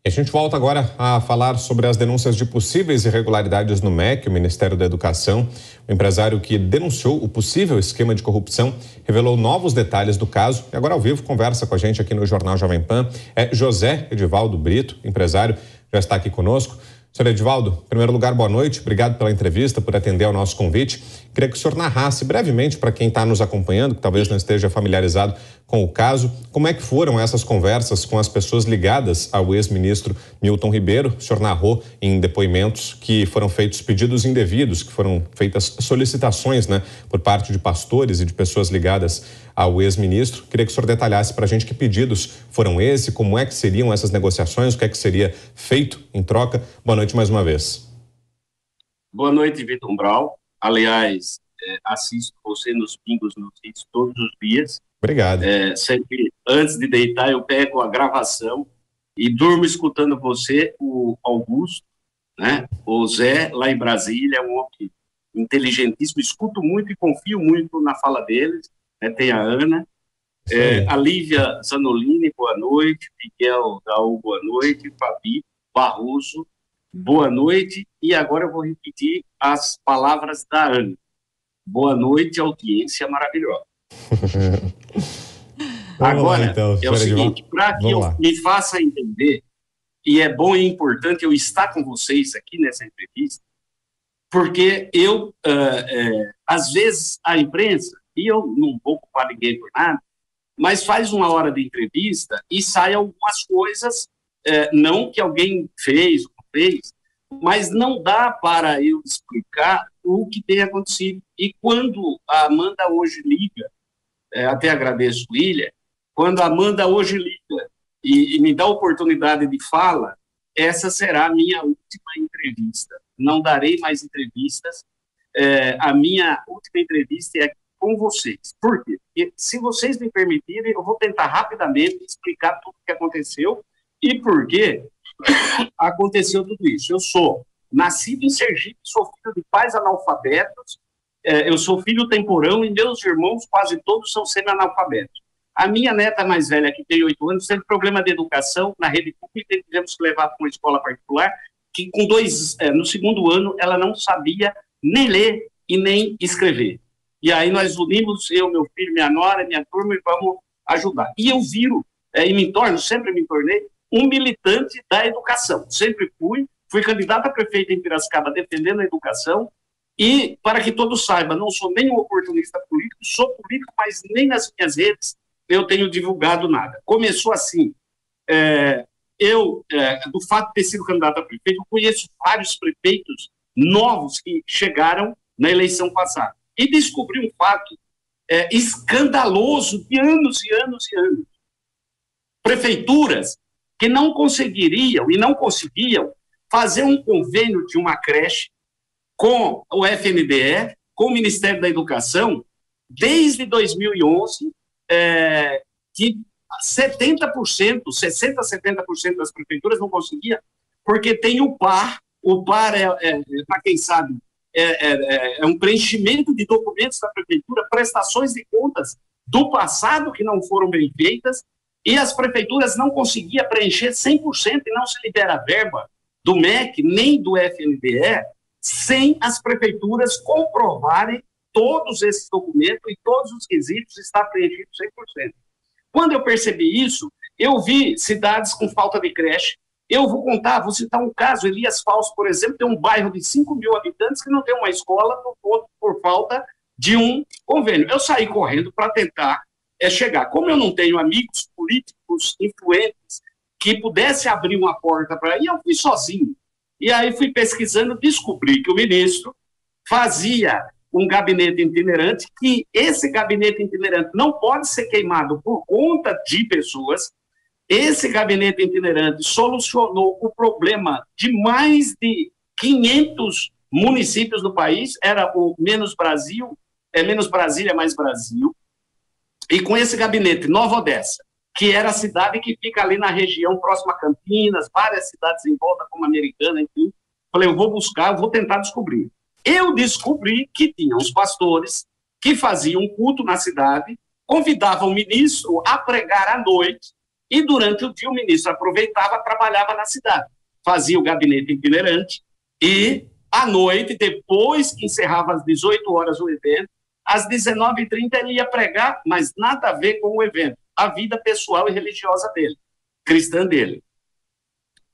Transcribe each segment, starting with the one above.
E a gente volta agora a falar sobre as denúncias de possíveis irregularidades no MEC, o Ministério da Educação. O empresário que denunciou o possível esquema de corrupção revelou novos detalhes do caso e agora ao vivo conversa com a gente aqui no Jornal Jovem Pan. É José Edivaldo Brito, empresário, já está aqui conosco. Senhor Edivaldo, em primeiro lugar, boa noite. Obrigado pela entrevista, por atender ao nosso convite. Queria que o senhor narrasse brevemente para quem está nos acompanhando, que talvez não esteja familiarizado com o caso, como é que foram essas conversas com as pessoas ligadas ao ex-ministro Milton Ribeiro. O senhor narrou em depoimentos que foram feitos pedidos indevidos, que foram feitas solicitações, por parte de pastores e de pessoas ligadas ao ex-ministro. Queria que o senhor detalhasse para a gente que pedidos foram esses, como é que seriam essas negociações, o que é que seria feito em troca. Boa noite mais uma vez. Boa noite, Vitor Umbral. Aliás, assisto você nos Pingos nos Is todos os dias. Obrigado. Sempre, antes de deitar, eu pego a gravação e durmo escutando você, o Augusto, o Zé, lá em Brasília, é um homem inteligentíssimo, escuto muito e confio muito na fala deles. Tem a Ana, a Lívia Zanolini, boa noite, Miguel Daú, boa noite, Fabi Barroso, boa noite, e agora eu vou repetir as palavras da Ana. Boa noite, audiência maravilhosa. Agora, então, é o seguinte, para que eu me faça entender, e é bom e importante eu estar com vocês aqui nessa entrevista, porque eu, às vezes, a imprensa, e eu não vou culpar ninguém por nada, mas faz uma hora de entrevista e sai algumas coisas, não que alguém fez ou não fez, mas não dá para eu explicar o que tem acontecido. E quando a Amanda hoje liga, até agradeço, William, quando a Amanda hoje liga e me dá a oportunidade de fala, essa será a minha última entrevista. Não darei mais entrevistas. A minha última entrevista é com vocês. Por quê? Porque, se vocês me permitirem, eu vou tentar rapidamente explicar tudo o que aconteceu e por que aconteceu tudo isso. Eu sou nascido em Sergipe, sou filho de pais analfabetos, eu sou filho temporão e meus irmãos quase todos são semi-analfabetos. A minha neta mais velha, que tem 8 anos, teve problema de educação na rede pública e tivemos que levar para uma escola particular, que com no segundo ano ela não sabia nem ler e nem escrever. E aí nós unimos, eu, meu filho, minha nora, minha turma, e vamos ajudar. E eu sempre me tornei um militante da educação. Sempre fui candidato a prefeito em Piracicaba defendendo a educação, e para que todos saibam, não sou nem um oportunista político, sou político, mas nem nas minhas redes eu tenho divulgado nada. Começou assim, do fato de ter sido candidato a prefeito, eu conheço vários prefeitos novos que chegaram na eleição passada. E descobri um fato escandaloso de anos e anos e anos. Prefeituras que não conseguiriam e não conseguiam fazer um convênio de uma creche com o FNDE, com o Ministério da Educação, desde 2011, que 60%, 70% das prefeituras não conseguiam, porque tem o PAR. O PAR, para quem sabe, é um preenchimento de documentos da prefeitura, prestações de contas do passado que não foram bem feitas, e as prefeituras não conseguiam preencher 100% e não se libera verba do MEC nem do FNDE sem as prefeituras comprovarem todos esses documentos e todos os quesitos estar preenchidos 100%. Quando eu percebi isso, eu vi cidades com falta de creche. Eu vou citar um caso, Elias Fausto, por exemplo, tem um bairro de 5.000 habitantes que não tem uma escola por falta de um convênio. Eu saí correndo para tentar chegar. Como eu não tenho amigos políticos influentes que pudesse abrir uma porta para ir, eu fui sozinho. E aí fui pesquisando, descobri que o ministro fazia um gabinete itinerante, que esse gabinete itinerante não pode ser queimado por conta de pessoas. Esse gabinete itinerante solucionou o problema de mais de 500 municípios do país, era o Menos Brasil, Menos Brasília, Mais Brasil, e com esse gabinete, Nova Odessa, que era a cidade que fica ali na região próxima a Campinas, várias cidades em volta, como Americana, enfim. Falei, eu vou tentar descobrir. Eu descobri que tinha uns pastores que faziam um culto na cidade, convidavam o ministro a pregar à noite, E durante o dia o ministro aproveitava, trabalhava na cidade, fazia o gabinete itinerante e à noite, depois que encerrava às 18 horas o evento, às 19h30 ele ia pregar, mas nada a ver com o evento, a vida pessoal e religiosa dele, cristã dele.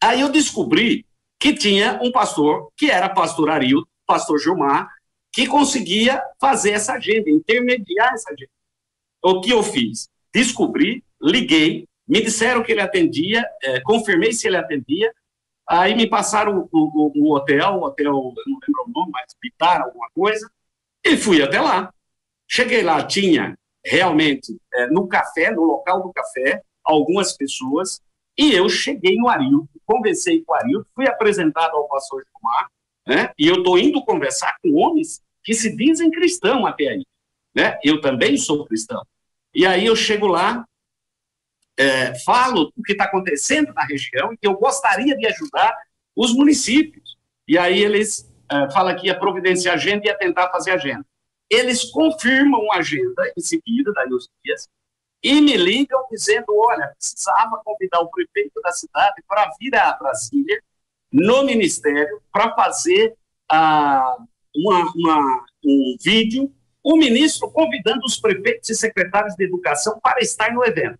Aí eu descobri que tinha um pastor, que era pastor Arilton, pastor Gilmar, que conseguia fazer essa agenda, intermediar essa agenda. O que eu fiz? Descobri, liguei, me disseram que ele atendia, confirmei se ele atendia, aí me passaram o hotel, eu não lembro o nome, mas Pitar, alguma coisa, e fui até lá. Cheguei lá, tinha realmente, no café, no local do café, algumas pessoas, e eu cheguei no Arilton, conversei com o Arilton, fui apresentado ao pastor Gilmar, né? E eu estou indo conversar com homens que se dizem cristãos até aí, né? Eu também sou cristão. E aí eu chego lá, falo o que está acontecendo na região e que eu gostaria de ajudar os municípios. E aí eles falam que ia providenciar agenda e ia tentar fazer agenda. Eles confirmam a agenda em seguida, daí os dias, e me ligam dizendo, olha, precisava convidar o prefeito da cidade para vir a Brasília, no ministério, para fazer um vídeo, o ministro convidando os prefeitos e secretários de educação para estar no evento.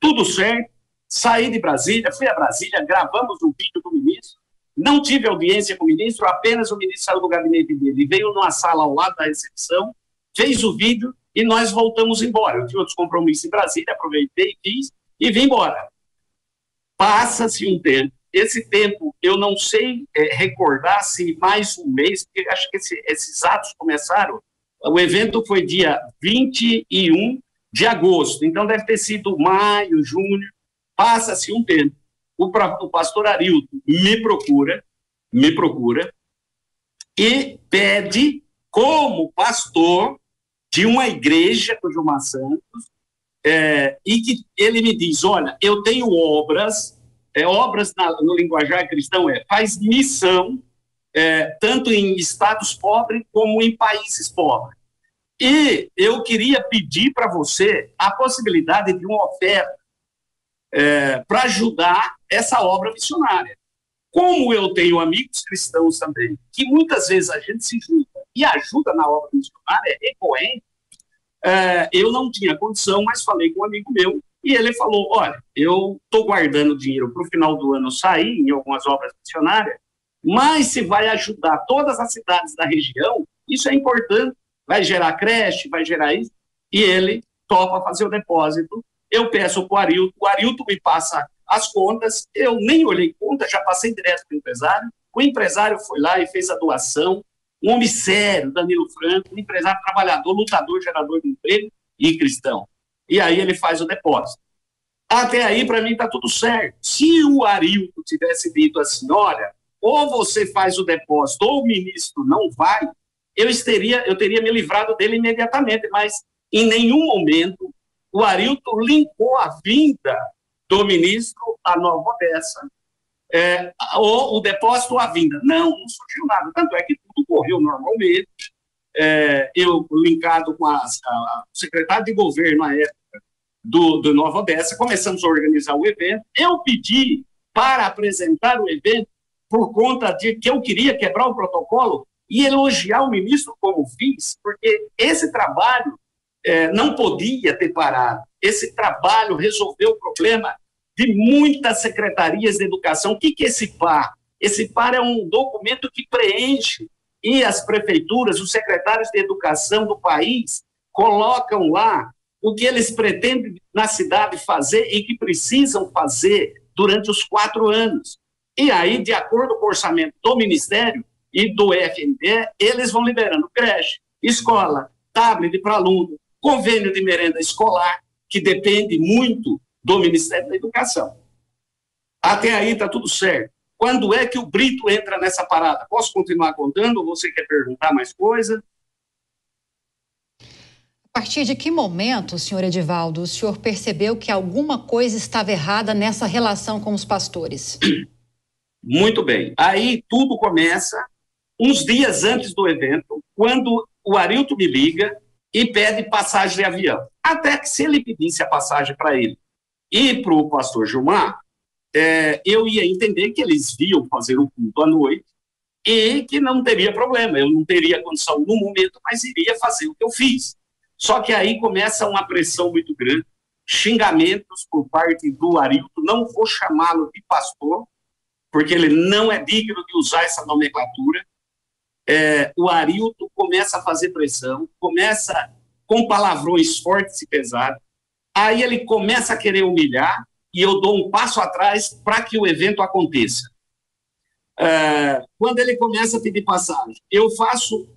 Tudo certo, saí de Brasília, fui a Brasília, gravamos um vídeo do ministro, não tive audiência com o ministro, apenas o ministro saiu do gabinete dele, veio numa sala ao lado da recepção, fez o vídeo e nós voltamos embora. Eu tinha outros compromissos em Brasília, aproveitei, fiz e vim embora. Passa-se um tempo. Esse tempo, eu não sei recordar se mais um mês, porque acho que esses atos começaram, o evento foi dia 21 de agosto, então deve ter sido maio, junho, passa-se um tempo. O pastor Arilton me procura e pede, como pastor de uma igreja do Gilmar Santos, e que ele me diz, olha, eu tenho obras no linguajar cristão, faz missão, tanto em estados pobres como em países pobres. E eu queria pedir para você a possibilidade de uma oferta para ajudar essa obra missionária. Como eu tenho amigos cristãos também, que muitas vezes a gente se junta e ajuda na obra missionária, recorrente, eu não tinha condição, mas falei com um amigo meu, e ele falou, olha, eu estou guardando dinheiro para o final do ano sair em algumas obras missionárias, mas se vai ajudar todas as cidades da região, isso é importante, vai gerar creche, vai gerar isso, e ele topa fazer o depósito. Eu peço para o Arilton me passa as contas, eu nem olhei conta, já passei direto para o empresário foi lá e fez a doação, um homem sério, Danilo Franco, um empresário trabalhador, lutador, gerador de emprego e cristão. E aí ele faz o depósito. Até aí, para mim, está tudo certo. Se o Arilton tivesse dito assim, olha, ou você faz o depósito, ou o ministro não vai, eu teria me livrado dele imediatamente, mas em nenhum momento o Arilton linkou a vinda do ministro à Nova Odessa, ou o depósito ou a vinda. Não surgiu nada. Tanto é que tudo correu normalmente. Eu, linkado com a secretária de governo à época do Nova Odessa, começamos a organizar o evento. Eu pedi para apresentar o evento por conta de que eu queria quebrar o protocolo e elogiar o ministro como fiz, porque esse trabalho não podia ter parado. Esse trabalho resolveu o problema de muitas secretarias de educação. O que é esse PAR? Esse PAR é um documento que preenche e as prefeituras, os secretários de educação do país colocam lá o que eles pretendem na cidade fazer e que precisam fazer durante os 4 anos. E aí, de acordo com o orçamento do Ministério e do FNDE, eles vão liberando creche, escola, tablet para aluno, convênio de merenda escolar, que depende muito do Ministério da Educação. Até aí está tudo certo. Quando é que o Brito entra nessa parada? Posso continuar contando ou você quer perguntar mais coisa? A partir de que momento, senhor Edivaldo, o senhor percebeu que alguma coisa estava errada nessa relação com os pastores? Muito bem. Aí tudo começa uns dias antes do evento, quando o Arilton me liga e pede passagem de avião. Até que se ele pedisse a passagem para ele E para o pastor Gilmar, eu ia entender que eles viam fazer o culto à noite e que não teria problema, eu não teria condição no momento, mas iria fazer o que eu fiz. Só que aí começa uma pressão muito grande, xingamentos por parte do Arilton, não vou chamá-lo de pastor, porque ele não é digno de usar essa nomenclatura. O Arilton começa a fazer pressão, começa com palavrões fortes e pesados, aí ele começa a querer humilhar, e eu dou um passo atrás para que o evento aconteça. Quando ele começa a pedir passagem, eu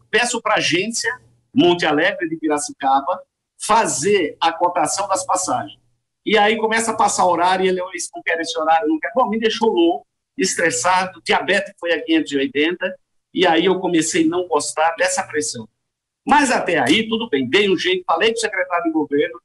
peço para a agência Monte Alegre de Piracicaba fazer a cotação das passagens. E aí começa a passar horário, e ele, eles não querem esse horário, não quer. Bom, me deixou louco, estressado, diabetes foi a 580, e aí eu comecei a não gostar dessa pressão. Mas até aí, tudo bem, dei um jeito, falei com o secretário de governo,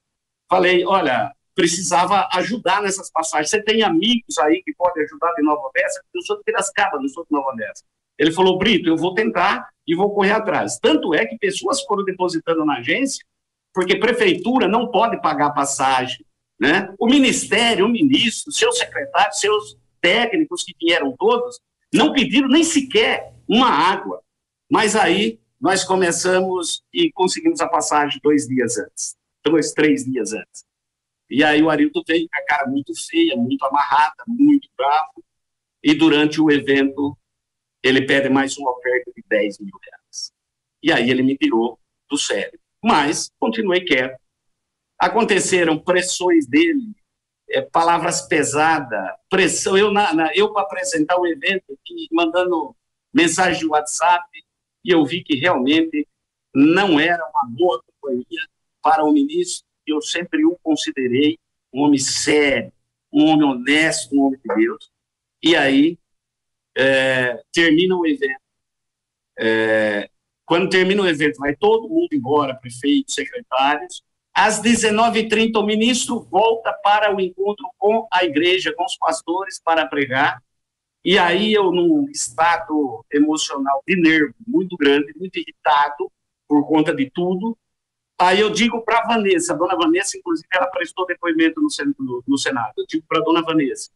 falei, olha, precisava ajudar nessas passagens. Você tem amigos aí que podem ajudar de Nova Odessa? Eu sou de Piracicaba, não sou de Nova Odessa. Ele falou, Brito, eu vou tentar e vou correr atrás. Tanto é que pessoas foram depositando na agência, porque prefeitura não pode pagar passagem, né? O ministério, o ministro, seus secretários, seus técnicos que vieram todos, não pediram nem sequer uma água. Mas aí nós começamos e conseguimos a passagem 3 dias antes. E aí o Arilton veio com a cara muito feia, muito amarrada, muito bravo, e durante o evento ele pede mais uma oferta de 10 mil reais. E aí ele me tirou do sério. Mas continuei quieto. Aconteceram pressões dele, palavras pesadas, pressão. Eu para apresentar o evento, mandando mensagem de WhatsApp, e eu vi que realmente não era uma boa companhia para o ministro. Eu sempre o considerei um homem sério, um homem honesto, um homem de Deus. E aí, termina o evento. Quando termina o evento, vai todo mundo embora, prefeitos, secretários. Às 19h30, o ministro volta para o encontro com a igreja, com os pastores, para pregar. E aí eu, num estado emocional de nervo muito grande, muito irritado por conta de tudo, aí eu digo para a Vanessa, a dona Vanessa, inclusive, ela prestou depoimento no Senado, eu digo para a dona Vanessa,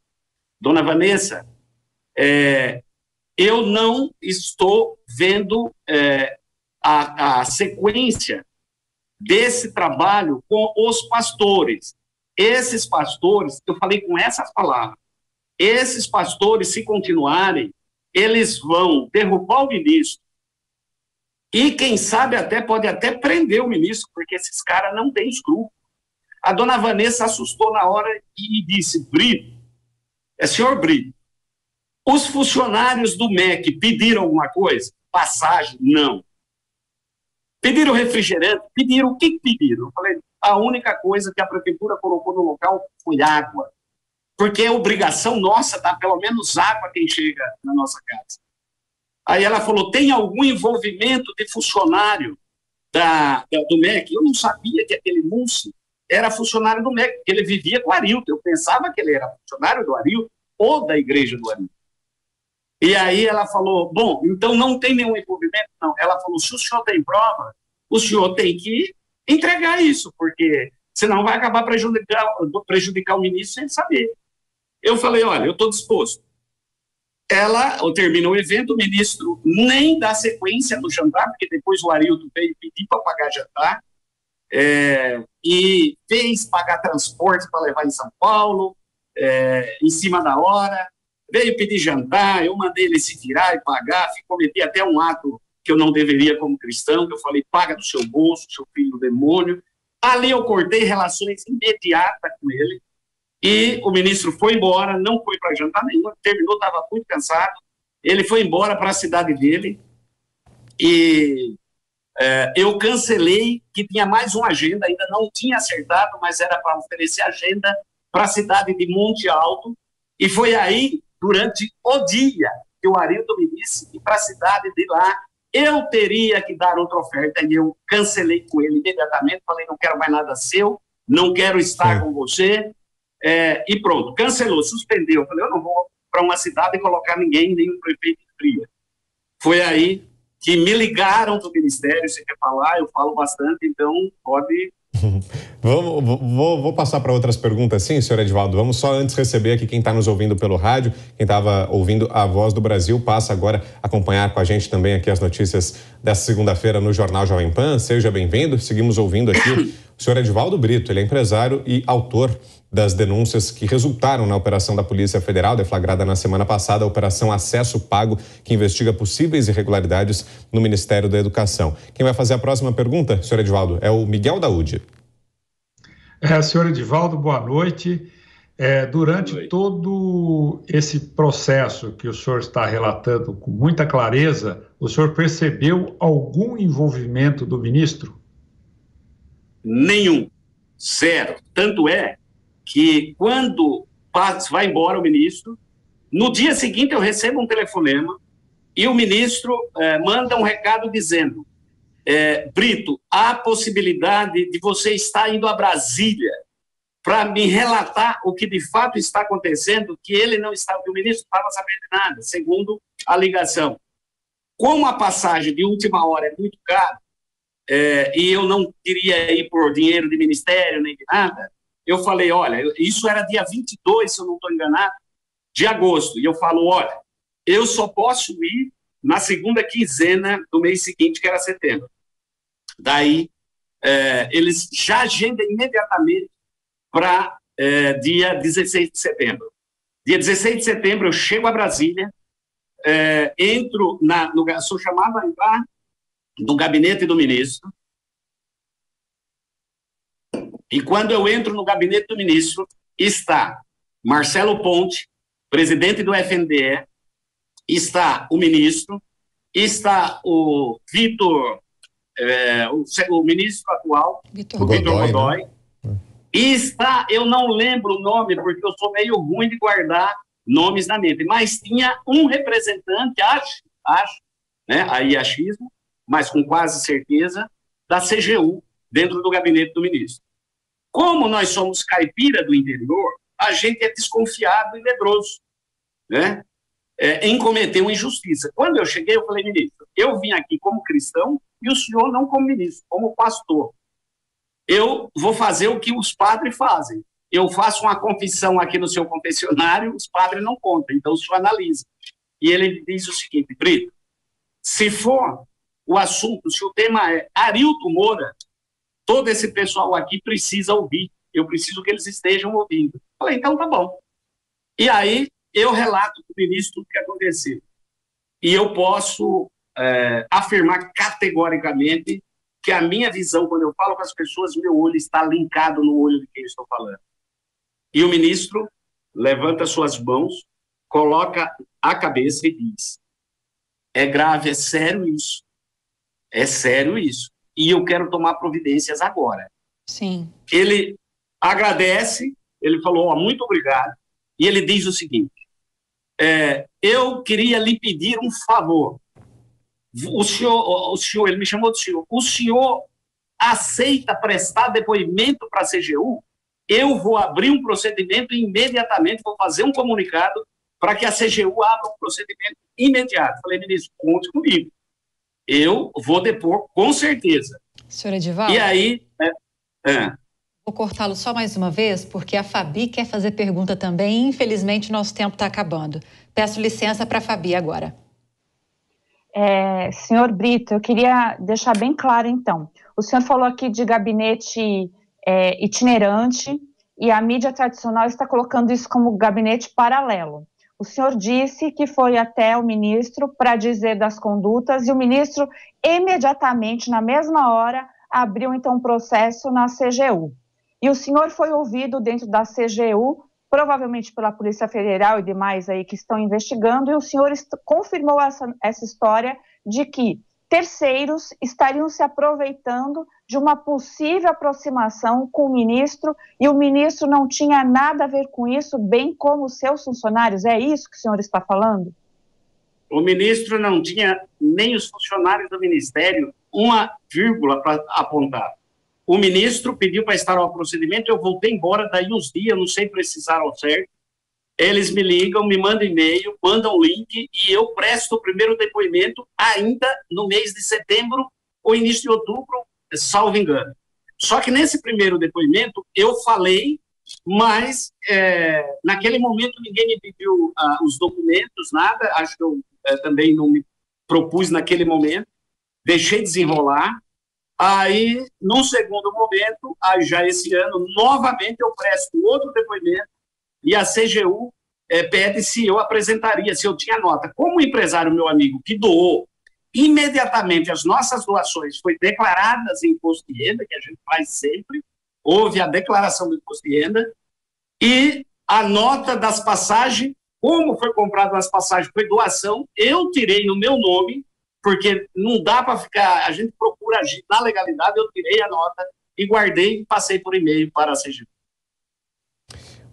eu não estou vendo a sequência desse trabalho com os pastores. Esses pastores, eu falei com essas palavras, esses pastores, se continuarem, eles vão derrubar o ministro e, quem sabe, pode até prender o ministro, porque esses caras não têm escrúpulo. A dona Vanessa assustou na hora e disse, Brito, senhor Brito, os funcionários do MEC pediram alguma coisa? Passagem? Não. Pediram refrigerante? Pediram. O que pediram? Eu falei, a única coisa que a prefeitura colocou no local foi água. Porque é obrigação nossa dar pelo menos água a quem chega na nossa casa. Aí ela falou, tem algum envolvimento de funcionário do MEC? Eu não sabia que aquele Múcio era funcionário do MEC, porque ele vivia com o Arilton. Eu pensava que ele era funcionário do Arilton ou da igreja do Arilton. E aí ela falou, bom, então não tem nenhum envolvimento? Não. Ela falou, se o senhor tem prova, o senhor tem que entregar isso, porque senão vai acabar prejudicar o ministro sem saber. Eu falei, olha, eu estou disposto. Eu termino o evento, o ministro nem dá sequência no jantar, porque depois o Arilton veio pedir para pagar jantar, e fez pagar transporte para levar em São Paulo, em cima da hora, veio pedir jantar, eu mandei ele se virar e pagar, cometi até um ato que eu não deveria como cristão, que eu falei, paga do seu bolso, seu filho do demônio. Ali eu cortei relações imediatas com ele, e o ministro foi embora, não foi para jantar nenhum, terminou, estava muito cansado, ele foi embora para a cidade dele, e eu cancelei, que tinha mais uma agenda, ainda não tinha acertado, mas era para oferecer agenda para a cidade de Monte Alto, e foi aí, durante o dia, que o Arilton me disse que para a cidade de lá, eu teria que dar outra oferta, e eu cancelei com ele imediatamente, falei, não quero mais nada seu, não quero estar com você, e pronto, cancelou, suspendeu. Eu falei, eu não vou para uma cidade e colocar ninguém, nenhum prefeito de fria. Foi aí que me ligaram do ministério, você quer falar? Eu falo bastante, então pode Vou passar para outras perguntas, sim, senhor Edivaldo. Vamos só antes receber aqui quem está nos ouvindo pelo rádio, quem estava ouvindo a Voz do Brasil, passa agora a acompanhar com a gente também aqui as notícias dessa segunda-feira no Jornal Jovem Pan. Seja bem-vindo. Seguimos ouvindo aqui o senhor Edivaldo Brito. Ele é empresário e autor das denúncias que resultaram na operação da Polícia Federal, deflagrada na semana passada, a Operação Acesso Pago, que investiga possíveis irregularidades no Ministério da Educação. Quem vai fazer a próxima pergunta, senhor Edivaldo, é o Miguel Daúde. Senhor Edivaldo, boa noite. Durante todo esse processo que o senhor está relatando com muita clareza, o senhor percebeu algum envolvimento do ministro? Nenhum. Zero. Tanto é que quando vai embora o ministro, no dia seguinte eu recebo um telefonema e o ministro manda um recado dizendo: Brito, há possibilidade de você estar indo a Brasília para me relatar o que de fato está acontecendo, que ele não estava, que o ministro não estava sabendo de nada, segundo a ligação. Como a passagem de última hora é muito cara, e eu não queria ir por dinheiro de ministério nem de nada, eu falei, olha, isso era dia 22, se eu não estou enganado, de agosto, e eu falo, olha, eu só posso ir na segunda quinzena do mês seguinte, que era setembro. Daí, eles já agendam imediatamente para dia 16 de setembro. Dia 16 de setembro, eu chego a Brasília, entro, sou chamado a entrar no gabinete do ministro, e quando eu entro no gabinete do ministro, está Marcelo Ponte, presidente do FNDE, está o ministro, está o Vitor, o ministro atual, o Vitor Godoy, né? E está, eu não lembro o nome, porque eu sou meio ruim de guardar nomes na mente, mas tinha um representante, acho, né, aí achismo, mas com quase certeza, da CGU, dentro do gabinete do ministro. Como nós somos caipira do interior, a gente é desconfiado e medroso, né, em cometer uma injustiça. Quando eu cheguei, eu falei, ministro, eu vim aqui como cristão e o senhor não como ministro, como pastor. Eu vou fazer o que os padres fazem. Eu faço uma confissão aqui no seu confessionário, os padres não contam, então o senhor analisa. E ele diz o seguinte, Brito, se for o assunto, se o tema é Arilton Moura, todo esse pessoal aqui precisa ouvir, eu preciso que eles estejam ouvindo. Falei, então tá bom. E aí eu relato para o ministro o que aconteceu. E eu posso afirmar categoricamente que a minha visão, quando eu falo com as pessoas, meu olho está linkado no olho de quem eu estou falando. E o ministro levanta suas mãos, coloca a cabeça e diz, é grave, é sério isso. É sério isso. E eu quero tomar providências agora. Sim. Ele agradece, ele falou, muito obrigado, e ele diz o seguinte, eu queria lhe pedir um favor. O senhor, ele me chamou de senhor, o senhor aceita prestar depoimento para a CGU? Eu vou abrir um procedimento e imediatamente vou fazer um comunicado para que a CGU abra um procedimento imediato. Falei, ministro, conte comigo. Eu vou depor, com certeza. Senhor Edivaldo? E aí... Vou cortá-lo só mais uma vez, porque a Fabi quer fazer pergunta também. Infelizmente, nosso tempo está acabando. Peço licença para a Fabi agora. Senhor Brito, eu queria deixar bem claro, então. O senhor falou aqui de gabinete itinerante e a mídia tradicional está colocando isso como gabinete paralelo. O senhor disse que foi até o ministro para dizer das condutas e o ministro imediatamente, na mesma hora, abriu então um processo na CGU. E o senhor foi ouvido dentro da CGU, provavelmente pela Polícia Federal e demais aí que estão investigando, e o senhor confirmou essa história de que terceiros estariam se aproveitando de uma possível aproximação com o ministro e o ministro não tinha nada a ver com isso, bem como os seus funcionários. É isso que o senhor está falando? O ministro não tinha nem os funcionários do ministério uma vírgula para apontar. O ministro pediu para estar ao procedimento, eu voltei embora, daí uns dias, não sei precisar ao certo, eles me ligam, me mandam e-mail, mandam link e eu presto o primeiro depoimento ainda no mês de setembro ou início de outubro, salvo engano. Só que nesse primeiro depoimento eu falei, mas naquele momento ninguém me pediu os documentos, nada, acho que eu também não me propus naquele momento, deixei desenrolar. Aí, no segundo momento, já esse ano, novamente eu presto outro depoimento e a CGU pede se eu apresentaria, se eu tinha nota. Como o empresário, meu amigo, que doou, imediatamente as nossas doações foi declaradas em imposto de renda, que a gente faz sempre, houve a declaração do imposto de renda, e a nota das passagens, como foi comprado as passagens, foi doação, eu tirei no meu nome, porque não dá para ficar, a gente procura agir na legalidade, eu tirei a nota e guardei e passei por e-mail para a CGU.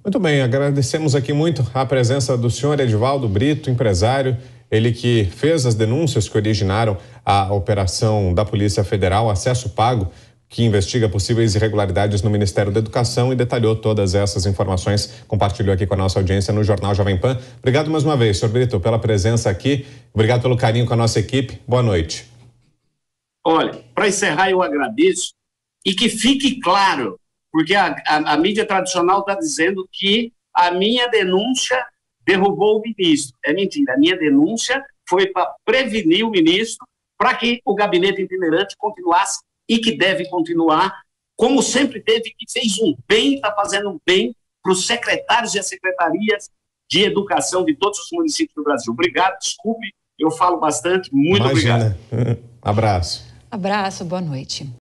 Muito bem, agradecemos aqui muito a presença do senhor Edivaldo Brito, empresário, ele que fez as denúncias que originaram a operação da Polícia Federal, Acesso Pago, que investiga possíveis irregularidades no Ministério da Educação e detalhou todas essas informações, compartilhou aqui com a nossa audiência no Jornal Jovem Pan. Obrigado mais uma vez, senhor Brito, pela presença aqui, obrigado pelo carinho com a nossa equipe, boa noite. Olha, para encerrar eu agradeço e que fique claro, porque a mídia tradicional está dizendo que a minha denúncia derrubou o ministro. É mentira, a minha denúncia foi para prevenir o ministro, para que o gabinete itinerante continuasse e que deve continuar, como sempre teve, que fez um bem, está fazendo um bem para os secretários e as secretarias de educação de todos os municípios do Brasil. Obrigado, desculpe, eu falo bastante, muito obrigado. Abraço. Abraço, boa noite.